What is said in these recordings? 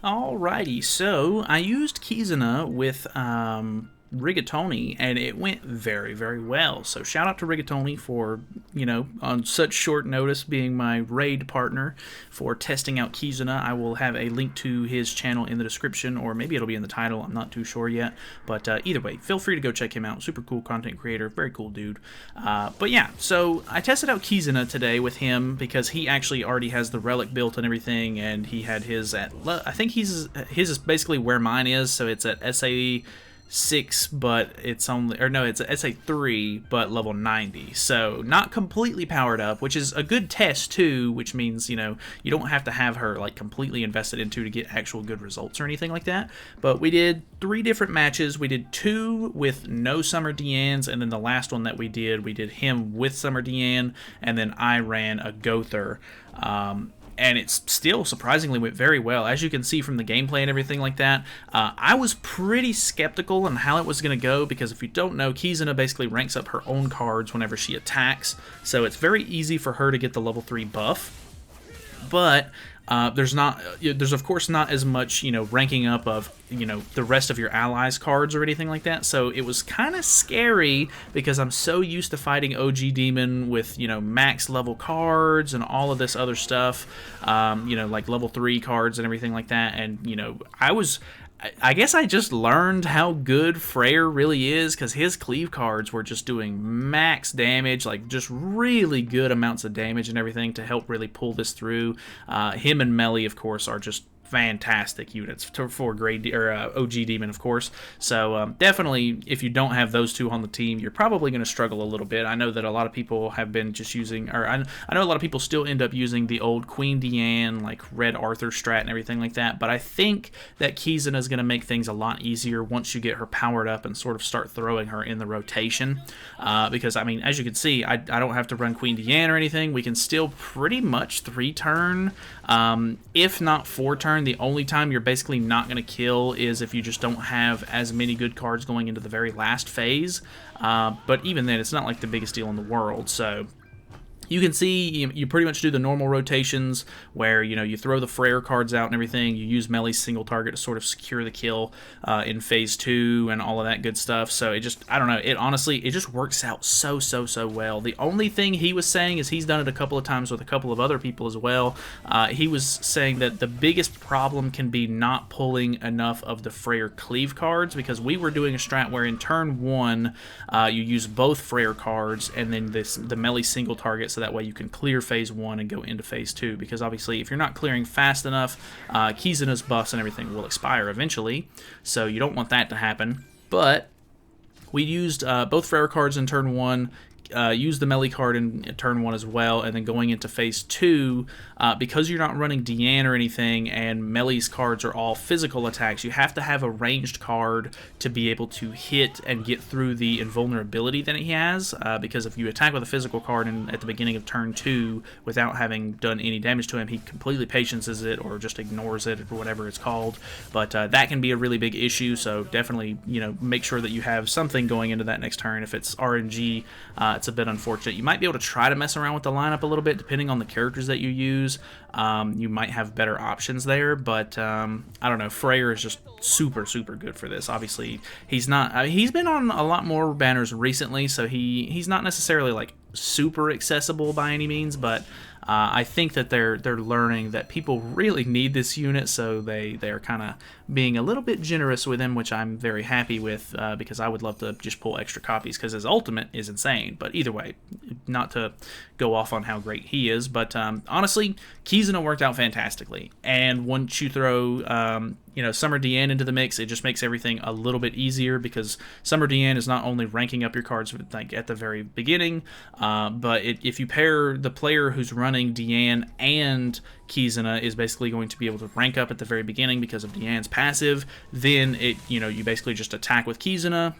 Alrighty, so I used Kizuna with RiggaTony, and it went very, very well. So shout out to RiggaTony for, on such short notice being my raid partner for testing out Kizuna. I will have a link to his channel in the description, or maybe it'll be in the title. I'm not too sure yet. But either way, feel free to go check him out. Super cool content creator, very cool dude. But yeah, so I tested out Kizuna today with him because he actually already has the relic built and everything, and he had his at, I think his is basically where mine is, so it's at SA6, but it's only, or no, it's SA3, but level 90. So not completely powered up, which is a good test too, which means, you don't have to have her like completely invested into to get actual good results or anything like that. But we did 3 different matches. We did 2 with no Summer Dianes, and then the last one that we did him with Summer Diane, and then I ran a Gother. And it still surprisingly went very well. As you can see from the gameplay and everything like that, I was pretty skeptical on how it was going to go, because if you don't know, Kizuna basically ranks up her own cards whenever she attacks, so it's very easy for her to get the level 3 buff. But there's of course not as much, ranking up of, the rest of your allies' cards or anything like that. So it was kind of scary because I'm so used to fighting OG Demon with, max level cards and all of this other stuff, like level 3 cards and everything like that. And, I guess I just learned how good Freyr really is, because his cleave cards were just doing max damage, like just really good amounts of damage and everything to help really pull this through. Him and Melly, of course, are just fantastic units for OG Demon, of course. So definitely, if you don't have those two on the team, you're probably going to struggle a little bit. I know that a lot of people have been just using, or I know a lot of people still end up using the old Queen Diane, like Red Arthur strat and everything like that, but I think that Kizuna is going to make things a lot easier once you get her powered up and sort of start throwing her in the rotation, because, I mean, as you can see, I don't have to run Queen Diane or anything. We can still pretty much 3-turn, if not 4-turn. The only time you're basically not going to kill is if you just don't have as many good cards going into the very last phase. But even then, it's not like the biggest deal in the world. So you can see you pretty much do the normal rotations where, you throw the Freyr cards out and everything. You use Melly's single target to sort of secure the kill in phase 2 and all of that good stuff. So it just, I don't know, it honestly just works out so well. The only thing he was saying is he's done it a couple of times with a couple of other people as well. He was saying that the biggest problem can be not pulling enough of the Freyr cleave cards, because we were doing a strat where in turn 1 you use both Freyr cards and then the Melly single target, so that way you can clear phase 1 and go into phase 2, because obviously if you're not clearing fast enough, Kizuna's buffs and everything will expire eventually, so you don't want that to happen. But we used both Freyr cards in turn 1, used the Melly card in turn 1 as well, and then going into phase 2, because you're not running Diane or anything, and Melly's cards are all physical attacks, you have to have a ranged card to be able to hit and get through the invulnerability that he has, because if you attack with a physical card at the beginning of turn 2 without having done any damage to him, he completely patiences it or just ignores it or whatever it's called. But that can be a really big issue, so definitely, make sure that you have something going into that next turn. If it's RNG, it's a bit unfortunate. You might be able to try to mess around with the lineup a little bit depending on the characters that you use. You might have better options there, but I don't know. Freyr is just super good for this. Obviously, he's not. He's been on a lot more banners recently, so he's not necessarily like super accessible by any means, but I think that they're learning that people really need this unit, so they're kind of being a little bit generous with him, which I'm very happy with, because I would love to just pull extra copies, because his ultimate is insane. But either way, not to go off on how great he is, but honestly, Kizuna worked out fantastically. And once you throw Summer Diane into the mix, it just makes everything a little bit easier, because Summer Diane is not only ranking up your cards like at the very beginning, but if you pair the player who's running Diane and Kizuna is basically going to be able to rank up at the very beginning because of Diane's passive, then you basically just attack with Kizuna.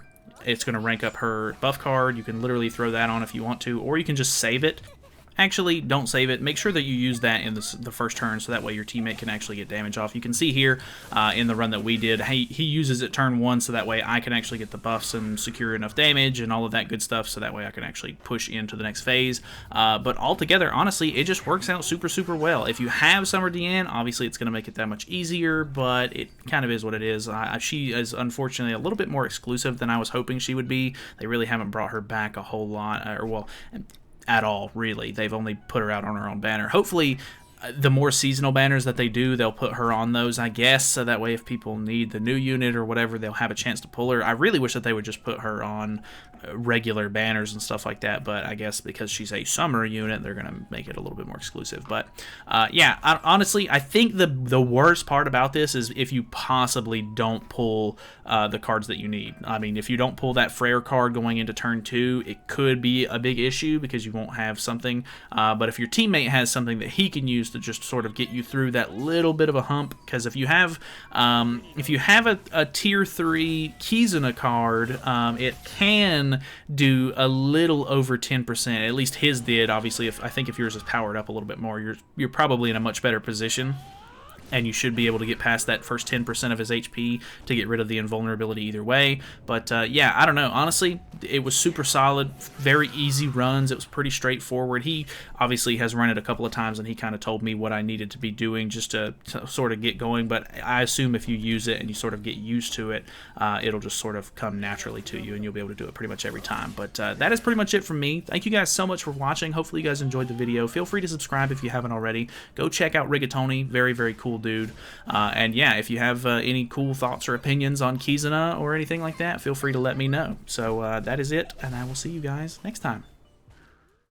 It's going to rank up her buff card. You can literally throw that on if you want to, or you can just save it Actually, don't save it. Make sure that you use that in the first turn, so that way your teammate can actually get damage off. You can see here in the run that we did, he uses it turn 1, so that way I can actually get the buffs and secure enough damage and all of that good stuff, so that way I can actually push into the next phase. But altogether, honestly, it just works out super, super well. If you have Summer Diane, obviously it's going to make it that much easier, but it kind of is what it is. She is unfortunately a little bit more exclusive than I was hoping she would be. They really haven't brought her back a whole lot, or well, at all, really. They've only put her out on her own banner. Hopefully, the more seasonal banners that they do, they'll put her on those, I guess, so that way if people need the new unit or whatever, they'll have a chance to pull her. I really wish that they would just put her on regular banners and stuff like that, but I guess because she's a summer unit, they're going to make it a little bit more exclusive. But yeah, honestly, I think the worst part about this is if you possibly don't pull the cards that you need. I mean, if you don't pull that Freyr card going into turn 2, it could be a big issue because you won't have something. But if your teammate has something that he can use to just sort of get you through that little bit of a hump, because if you have a tier 3 Kizuna card, it can do a little over 10%. At least his did. Obviously, I think if yours is powered up a little bit more, you're probably in a much better position, and you should be able to get past that first 10% of his HP to get rid of the invulnerability either way. But yeah, I don't know. Honestly, it was super solid, very easy runs. It was pretty straightforward. He obviously has run it a couple of times, and he kind of told me what I needed to be doing just to sort of get going. But I assume if you use it and you sort of get used to it, it'll just sort of come naturally to you, and you'll be able to do it pretty much every time. But that is pretty much it from me. Thank you guys so much for watching. Hopefully you guys enjoyed the video. Feel free to subscribe if you haven't already. Go check out RiggaTony. Very, very cool dude. And yeah, if you have any cool thoughts or opinions on Kizuna or anything like that, feel free to let me know. So that is it, and I will see you guys next time.